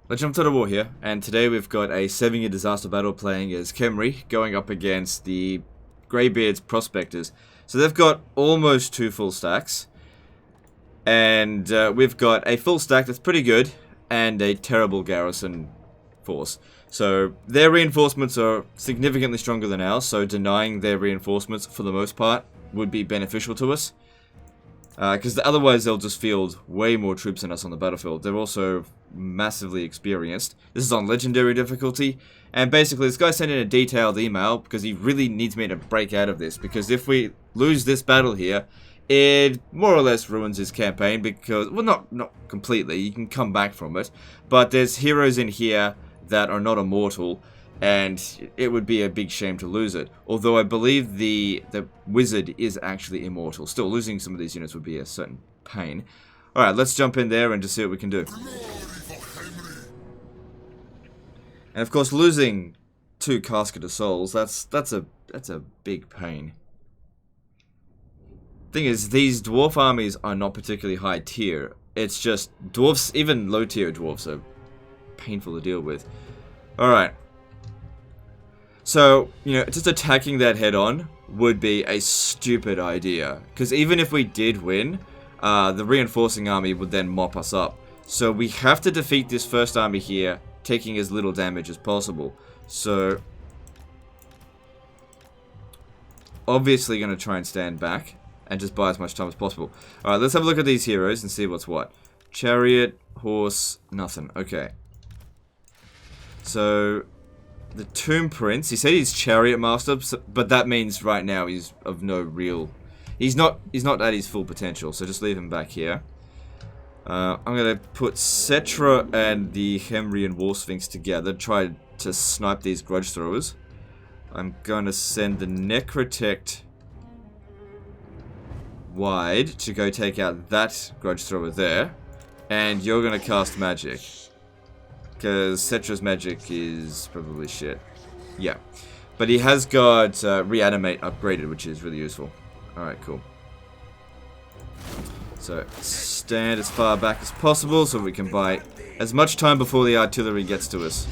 Let's jump to the war here, and today we've got a 7-year disaster battle playing as Khemri going up against the Greybeard's Prospectors. So they've got almost 2 full stacks, and we've got a full stack that's pretty good, and a terrible garrison force. So their reinforcements are significantly stronger than ours, so denying their reinforcements for the most part would be beneficial to us. Because otherwise they'll just field way more troops than us on the battlefield. They're also massively experienced. This is on legendary difficulty, and basically this guy sent in a detailed email because he really needs me to break out of this, because if we lose this battle here, it more or less ruins his campaign, because, well, not completely, you can come back from it, but there's heroes in here that are not immortal, and it would be a big shame to lose it. Although I believe the wizard is actually immortal. Still, losing some of these units would be a certain pain. Alright, let's jump in there and just see what we can do. And of course, losing 2 Casket of Souls, that's a big pain. Thing is, these dwarf armies are not particularly high tier. It's just dwarfs, even low tier dwarfs are painful to deal with. Alright. So, you know, just attacking that head on would be a stupid idea. Because even if we did win, the reinforcing army would then mop us up. So we have to defeat this first army here, taking as little damage as possible. So, obviously going to try and stand back and just buy as much time as possible. Alright, let's have a look at these heroes and see what's what. Chariot, horse, nothing. Okay. So, the Tomb Prince, he said he's Chariot Master, but that means right now he's of no real... He's not at his full potential, so just leave him back here. I'm going to put Settra and the Khemri and War Sphinx together, try to snipe these Grudge Throwers. I'm going to send the Necrotect wide to go take out that Grudge Thrower there. And you're going to cast magic. Because Settra's magic is probably shit. Yeah. But he has got Reanimate upgraded, which is really useful. Alright, cool. So, stand as far back as possible so we can buy as much time before the artillery gets to us.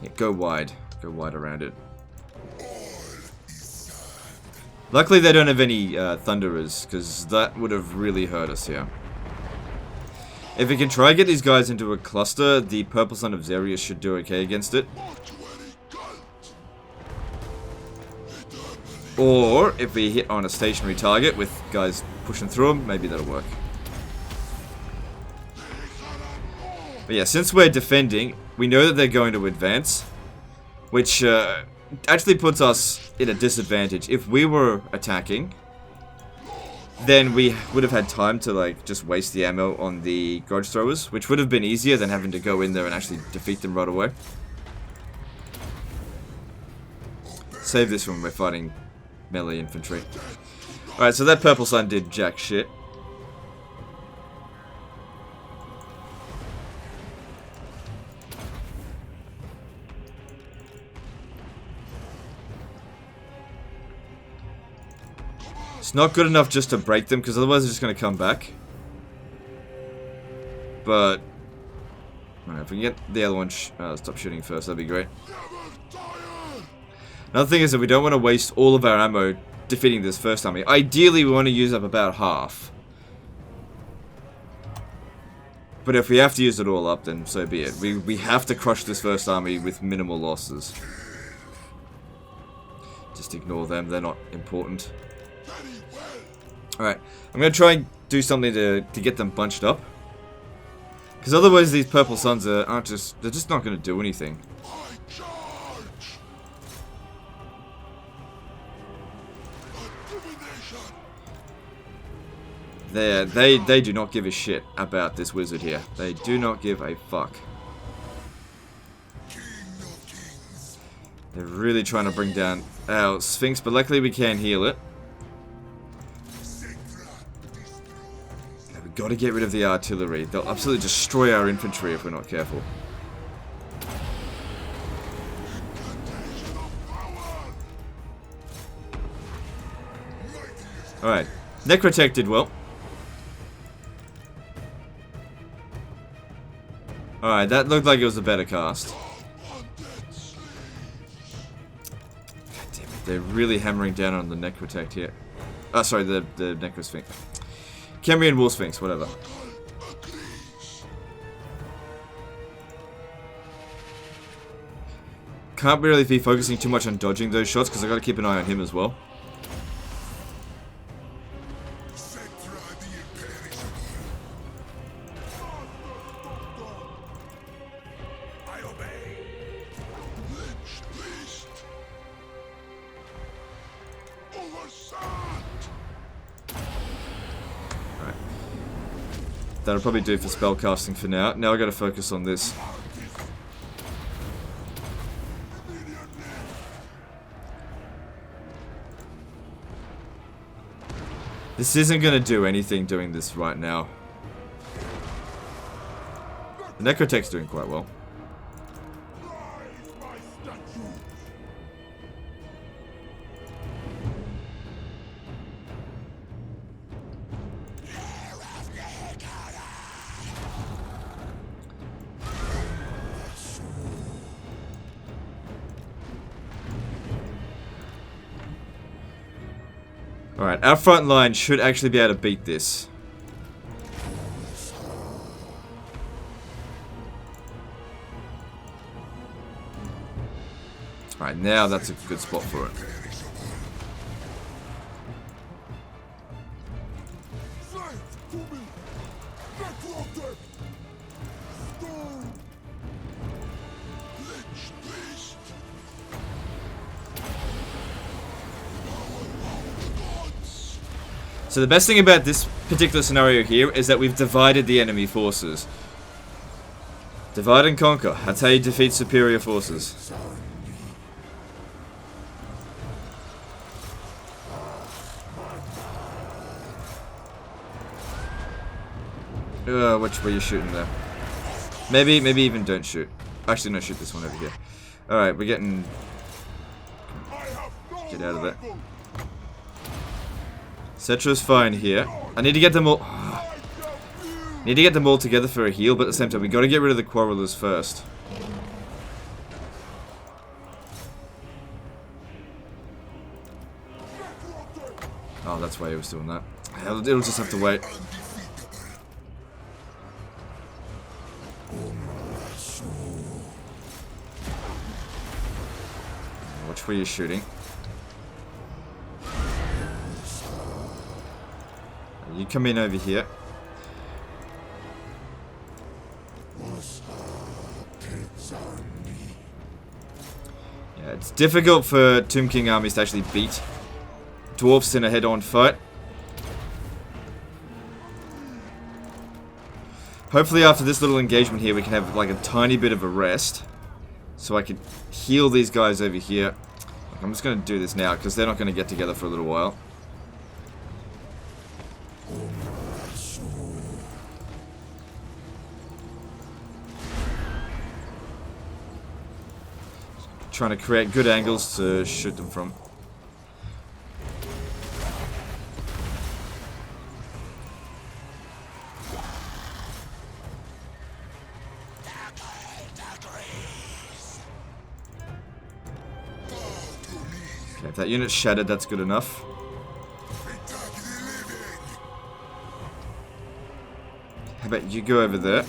Yeah, go wide. Go wide around it. Luckily they don't have any Thunderers, because that would have really hurt us here. If we can try and get these guys into a cluster, the Purple Sun of Xerius should do okay against it. Or, if we hit on a stationary target with guys pushing through them, maybe that'll work. But yeah, since we're defending, we know that they're going to advance, which actually puts us in a disadvantage. If we were attacking, then we would have had time to, like, just waste the ammo on the Grudge Throwers, which would have been easier than having to go in there and actually defeat them right away. Save this when we're fighting melee infantry. Alright, so that Purple Sun did jack shit. It's not good enough just to break them, because otherwise they're just going to come back. But, if we can get the other one stop shooting first, that'd be great. Another thing is that we don't want to waste all of our ammo defeating this first army. Ideally, we want to use up about half. But if we have to use it all up, then so be it. We have to crush this first army with minimal losses. Just ignore them, they're not important. Alright, I'm going to try and do something to get them bunched up. Because otherwise these Purple Suns they're just not going to do anything. They do not give a shit about this wizard here. They do not give a fuck. They're really trying to bring down our Sphinx, but luckily we can heal it. We've got to get rid of the artillery. They'll absolutely destroy our infantry if we're not careful. Alright. Necrotect did well. Alright, that looked like it was a better cast. God damn it, they're really hammering down on the Necrotect here. Oh, sorry, the Necrosphinx. Khemri and Wolf Sphinx, whatever. Can't really be focusing too much on dodging those shots because I gotta keep an eye on him as well. That'll probably do for spellcasting for now. Now I gotta focus on this. This isn't gonna do anything doing this right now. The Necrotech's doing quite well. Alright, our front line should actually be able to beat this. Alright, now that's a good spot for it. So the best thing about this particular scenario here is that we've divided the enemy forces. Divide and conquer. That's how you defeat superior forces. Which way you shooting there? Maybe even don't shoot. Actually, no, shoot this one over here. Alright, we're getting... Get out of there. Settra's fine here. I need to get them all... Need to get them all together for a heal, but at the same time, we got to get rid of the Quarrelers first. Oh, that's why he was doing that. It'll just have to wait. Watch where you're shooting. You come in over here. Yeah, it's difficult for Tomb King armies to actually beat dwarfs in a head-on fight. Hopefully after this little engagement here we can have like a tiny bit of a rest. So I can heal these guys over here. I'm just going to do this now because they're not going to get together for a little while. Trying to create good angles to shoot them from. Okay, if that unit's shattered, that's good enough. How about you go over there?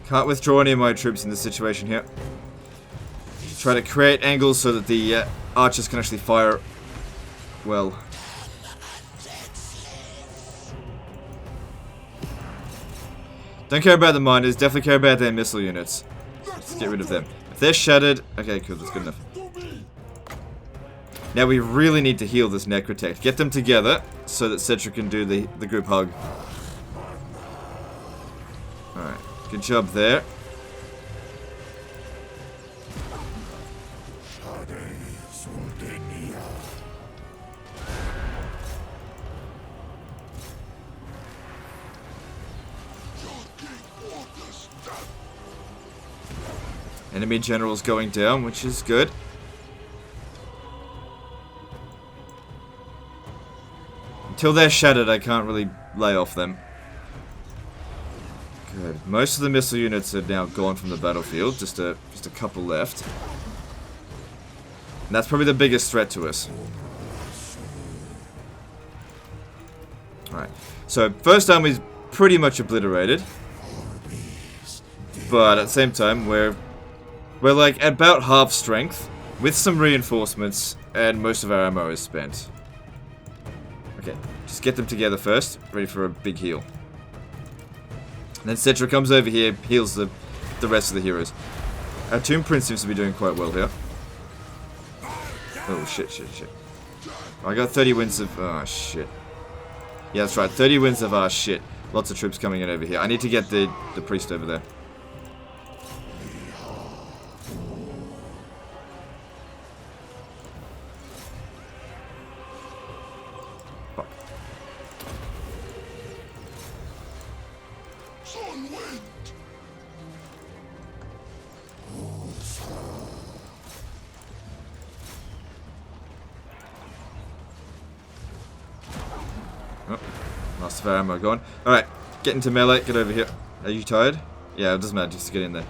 Can't withdraw any of my troops in this situation here. Try to create angles so that the archers can actually fire well. Don't care about the miners, definitely care about their missile units. Let's get rid of them. If they're shattered, okay, cool, that's good enough. Now we really need to heal this Necrotect. Get them together so that Settra can do the group hug. Alright, good job there. Enemy general's going down, which is good. Until they're shattered, I can't really lay off them. Good. Most of the missile units are now gone from the battlefield. Just a couple left. And that's probably the biggest threat to us. Alright. So, first army's pretty much obliterated. But at the same time, we're like at about half strength. With some reinforcements. And most of our ammo is spent. Okay. Just get them together first. Ready for a big heal. And then Settra comes over here, heals the rest of the heroes. Our Tomb Prince seems to be doing quite well here. Oh, shit. I got 30 wins of... Oh, shit. Yeah, that's right. 30 wins of... Ah, shit. Lots of troops coming in over here. I need to get the priest over there. Fuck. Oh, lost of our ammo gone. Alright, get into melee, get over here. Are you tired? Yeah, it doesn't matter, just get in there.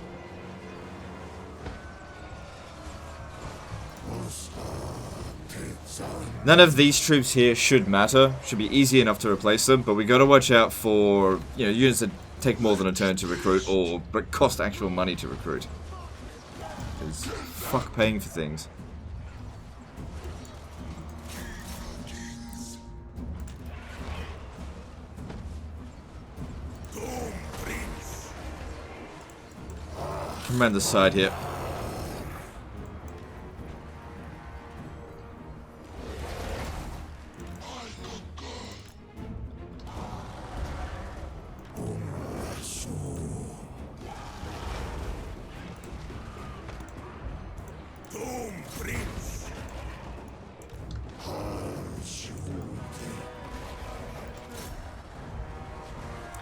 None of these troops here should matter. Should be easy enough to replace them, but we gotta watch out for, you know, units that take more than a turn to recruit or but cost actual money to recruit. Because fuck paying for things. Come around the side here.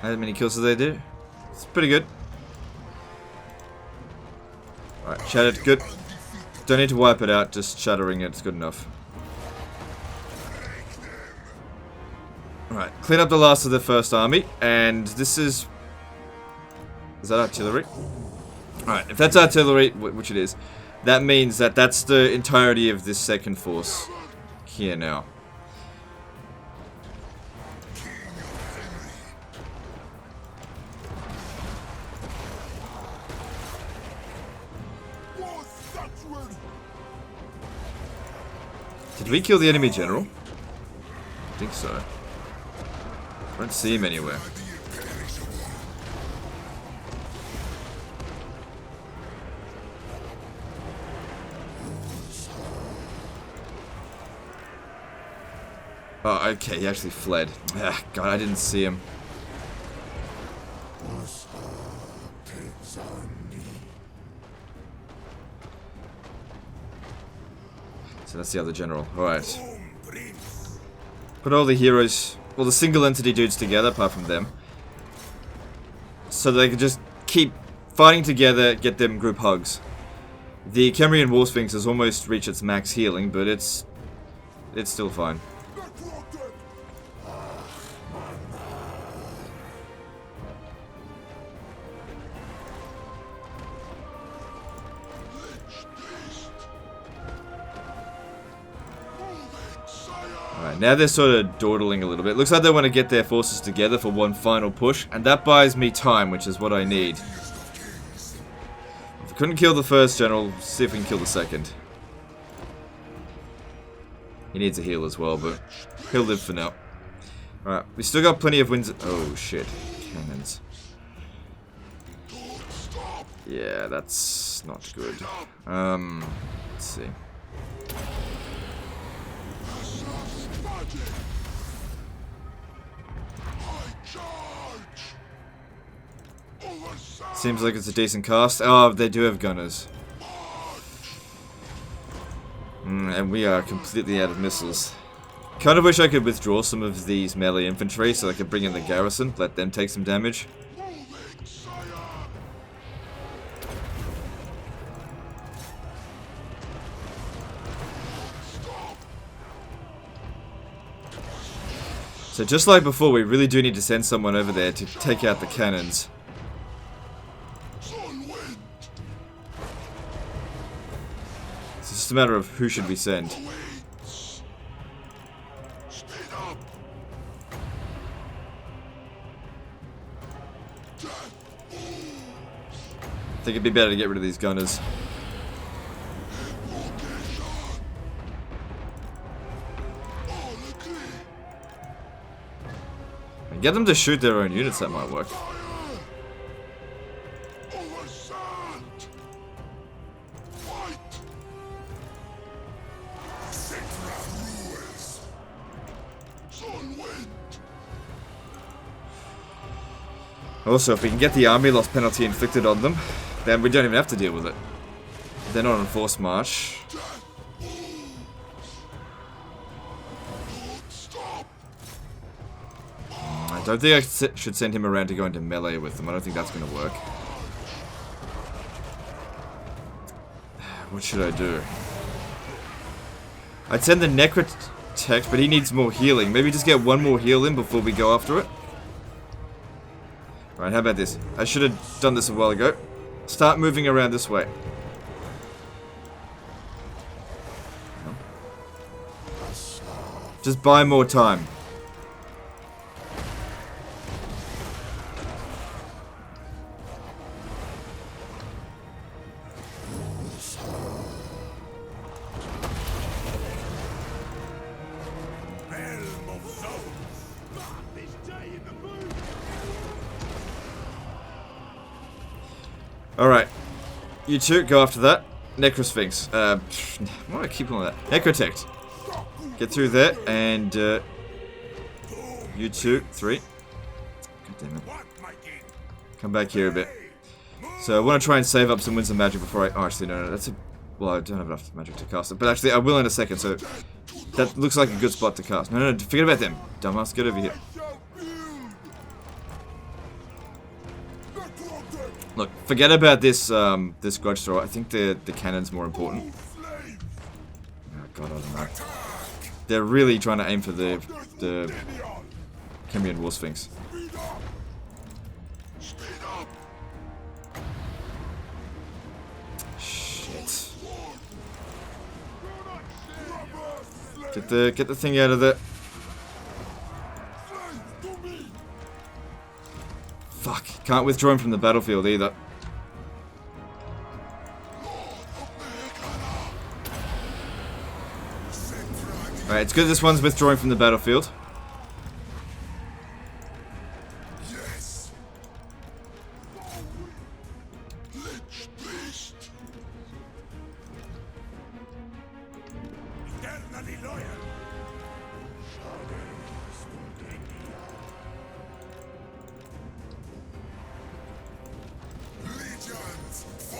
How many kills do they do? It's pretty good. Alright, shattered, good. Don't need to wipe it out, just shattering it's good enough. Alright, clean up the last of the first army, and this is... Is that artillery? Alright, if that's artillery, which it is, that means that that's the entirety of this second force here now. Did we kill the enemy general? I think so. I don't see him anywhere. Oh, okay, he actually fled. Ah, God, I didn't see him. So that's the other general. Alright. Put all the heroes, well, the single entity dudes together, apart from them. So they can just keep fighting together, get them group hugs. The Kemrian War Sphinx has almost reached its max healing, but it's still fine. Alright, now they're sort of dawdling a little bit. Looks like they want to get their forces together for one final push, and that buys me time, which is what I need. If we couldn't kill the first general, see if we can kill the second. He needs a heal as well, but he'll live for now. Alright, we still got plenty of wins. Oh shit, cannons. Yeah, that's not good. Let's see. Seems like it's a decent cast. Oh, they do have gunners. And we are completely out of missiles. Kind of wish I could withdraw some of these melee infantry so I could bring in the garrison, let them take some damage. So just like before, we really do need to send someone over there to take out the cannons. It's just a matter of who should we send. I think it'd be better to get rid of these gunners. And get them to shoot their own units, that might work. Also, if we can get the army loss penalty inflicted on them, then we don't even have to deal with it. They're not on forced march. I don't think I should send him around to go into melee with them. I don't think that's going to work. What should I do? I'd send the Necrotect, but he needs more healing. Maybe just get one more heal in before we go after it. Right, how about this? I should have done this a while ago. Start moving around this way. Just buy more time. Alright. You two, go after that. Necrosphinx. Why do I keep calling that? Necrotect. Get through there, and, you two, 3. God damn it. Come back here a bit. So, I want to try and save up some Winds of Magic before I... Oh, actually, no, that's a... Well, I don't have enough magic to cast it. But actually, I will in a second, so... That looks like a good spot to cast. No, forget about them. Dumbass, get over here. Look, forget about this this grudge thrower. I think the cannon's more important. Oh god, I don't know. They're really trying to aim for the Kemrian War Sphinx. Shit. Get the thing out of there. Fuck, can't withdraw him from the battlefield either. Alright, it's good this one's withdrawing from the battlefield.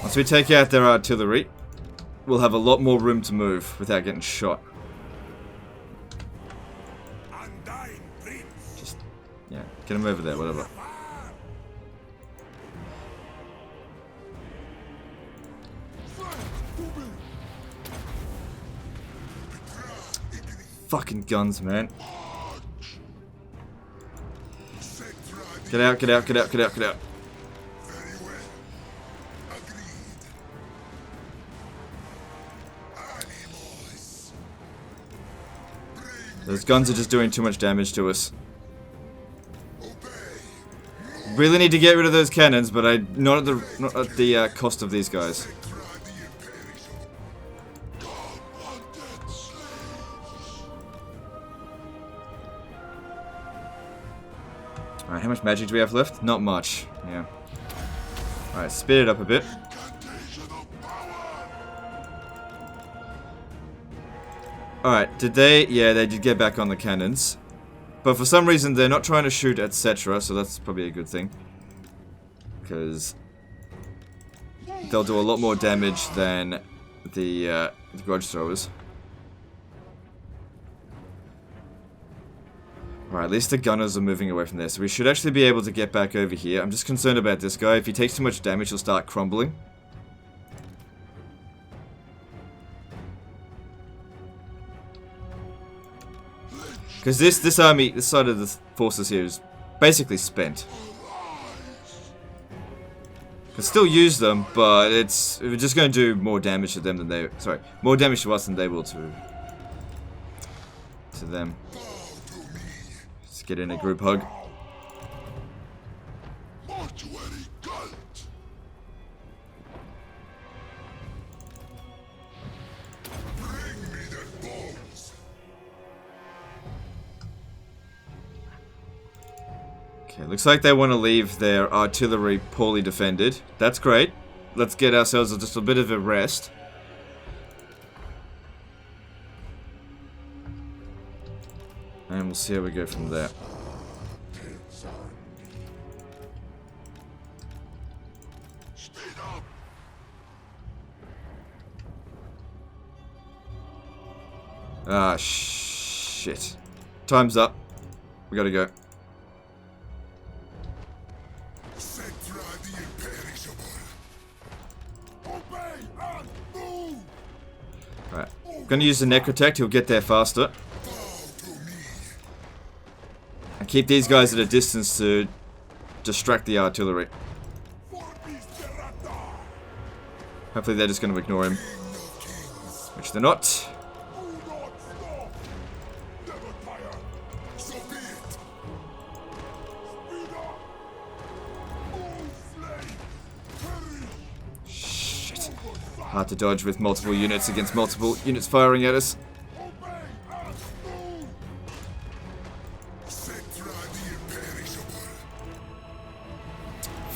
Once we take out their artillery, we'll have a lot more room to move without getting shot. Just, yeah, get him over there, whatever. Fucking guns, man. Get out, get out, get out, get out, get out. Those guns are just doing too much damage to us. Really need to get rid of those cannons, but not at the cost of these guys. Alright, how much magic do we have left? Not much. Yeah. Alright, speed it up a bit. Alright, did they... Yeah, they did get back on the cannons. But for some reason, they're not trying to shoot at Settra, so that's probably a good thing. Because they'll do a lot more damage than the grudge throwers. Alright, at least the gunners are moving away from there, so we should actually be able to get back over here. I'm just concerned about this guy. If he takes too much damage, he'll start crumbling. Because this army, this side of the forces here is basically spent. Can still use them, but we're just going to do more damage to them than they. Sorry, more damage to us than they will to them. Let's get in a group hug. Okay, looks like they want to leave their artillery poorly defended. That's great. Let's get ourselves just a bit of a rest. And we'll see how we go from there. Ah, shit. Time's up. We gotta go. Settra the imperishable. Obey and move. Alright. Gonna use the Necrotect, he'll get there faster. And keep these guys at a distance to distract the artillery. Hopefully they're just gonna ignore him. Which they're not. Hard to dodge with multiple units against multiple units firing at us.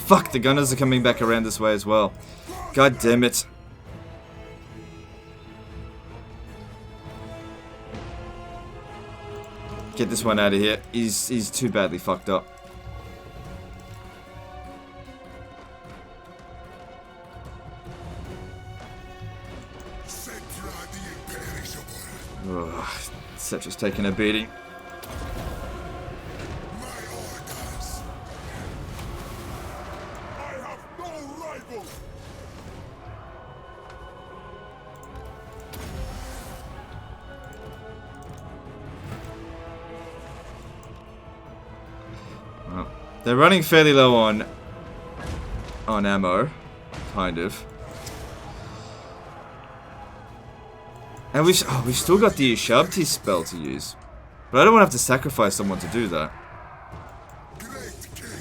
Fuck, the gunners are coming back around this way as well. God damn it. Get this one out of here. He's too badly fucked up. Settra's taking a beating. I have no rival. Well, they're running fairly low on ammo, kind of. And we've still got the Ushabti spell to use. But I don't want to have to sacrifice someone to do that.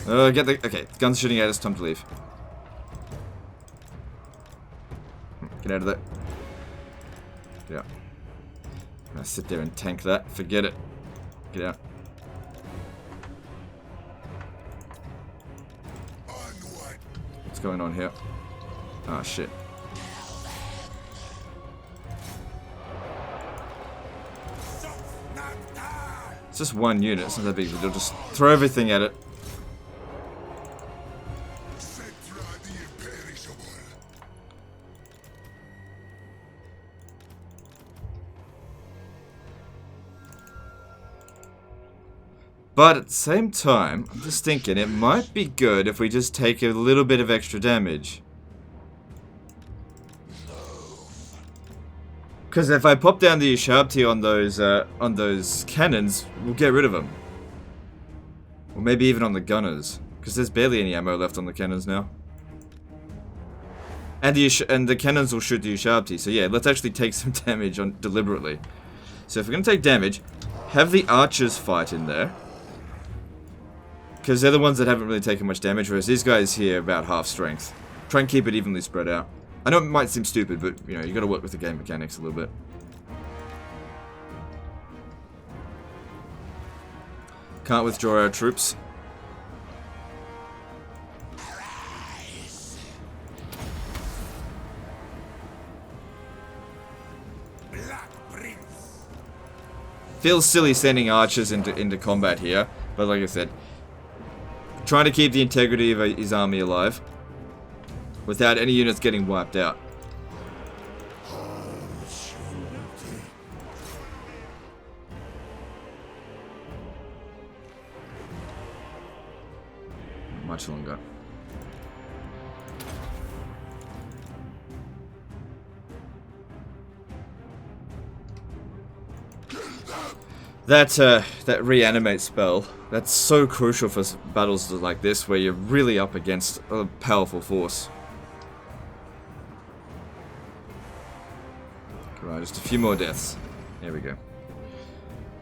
Okay, guns shooting at us, time to leave. Get out of there. Yeah. I'm gonna sit there and tank that. Forget it. Get out. What's going on here? Ah, shit. It's just one unit, it's not that big of a deal. Just throw everything at it. But at the same time, I'm just thinking it might be good if we just take a little bit of extra damage. Because if I pop down the Ushabti on those cannons, we'll get rid of them. Or maybe even on the gunners, because there's barely any ammo left on the cannons now. And the cannons will shoot the Ushabti. So yeah, let's actually take some damage on deliberately. So if we're gonna take damage, have the archers fight in there, because they're the ones that haven't really taken much damage. Whereas these guys here about half strength. Try and keep it evenly spread out. I know it might seem stupid, but, you know, you gotta work with the game mechanics a little bit. Can't withdraw our troops. Feels silly sending archers into combat here, but like I said, trying to keep the integrity of his army alive without any units getting wiped out. Much longer. That reanimate spell, that's so crucial for battles like this where you're really up against a powerful force. Right, just a few more deaths. There we go.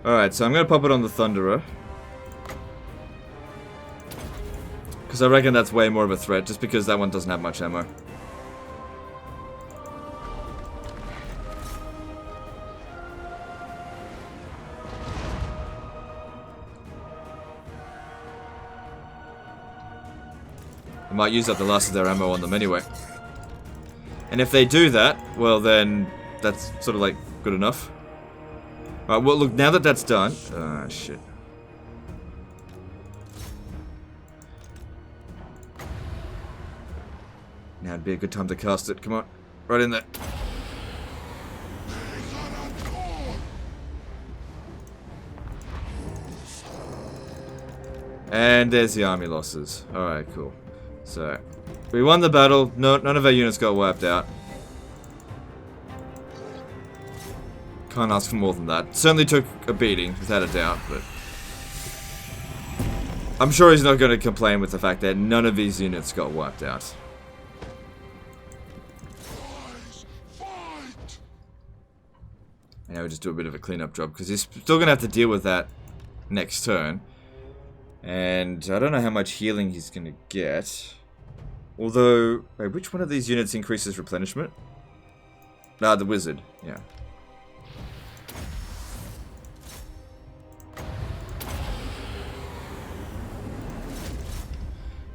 Alright, so I'm going to pop it on the Thunderer. Because I reckon that's way more of a threat, just because that one doesn't have much ammo. I might use up the last of their ammo on them anyway. And if they do that, well then, that's sort of like good enough. Alright, well look, now that that's done... Ah, shit. Now would be a good time to cast it, come on. Right in there. And there's the army losses. Alright, cool. So, we won the battle. No, none of our units got wiped out. Can't ask for more than that. Certainly took a beating, without a doubt, but... I'm sure he's not going to complain with the fact that none of these units got wiped out. Now we just do a bit of a cleanup job, because he's still going to have to deal with that next turn. And I don't know how much healing he's going to get. Although, wait, which one of these units increases replenishment? Ah, the wizard, yeah.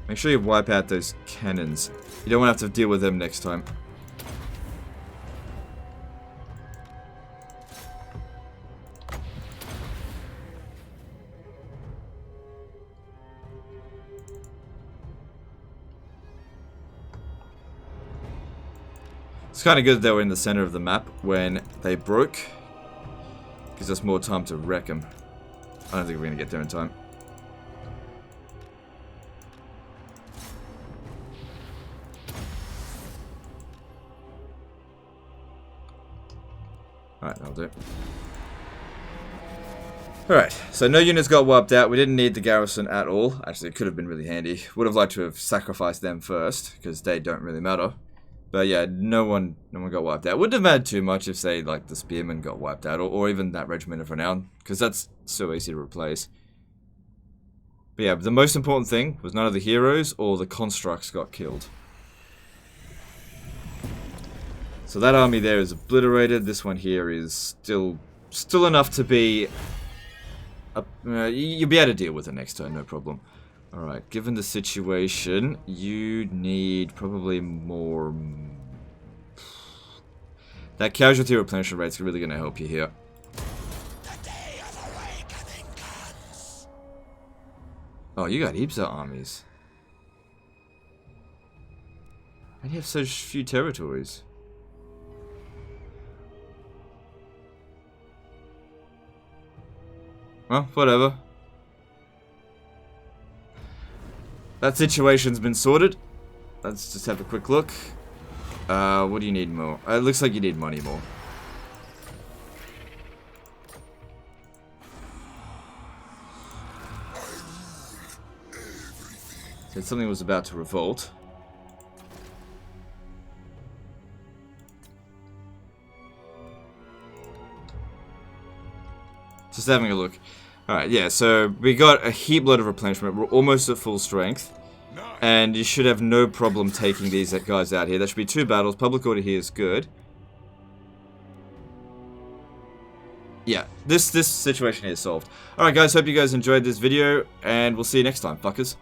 Make sure you wipe out those cannons. You don't want to have to deal with them next time. It's kind of good that we're in the center of the map when they broke. Gives us more time to wreck them. I don't think we're going to get there in time. Alright, that'll do. Alright, so no units got wiped out. We didn't need the garrison at all. Actually, it could have been really handy. Would have liked to have sacrificed them first, because they don't really matter. But yeah, no one got wiped out. Wouldn't have mattered too much if, say, like, the spearmen got wiped out, or even that regiment of renown, because that's so easy to replace. But yeah, the most important thing was none of the heroes or the constructs got killed. So that army there is obliterated. This one here is still enough to be... you'll be able to deal with it next turn, no problem. Alright, given the situation, you need probably more... That casualty replenishment rate's really going to help you here. The day of awakening comes. Oh, you got heaps of armies. How do you have such few territories? Well, whatever. That situation's been sorted. Let's just have a quick look. What do you need more? It looks like you need money more. Said something was about to revolt. Just having a look. Alright, yeah, so we got a heap load of replenishment. We're almost at full strength. And you should have no problem taking these guys out here. There should be 2 battles. Public order here is good. Yeah, this situation here is solved. Alright guys, hope you guys enjoyed this video. And we'll see you next time, fuckers.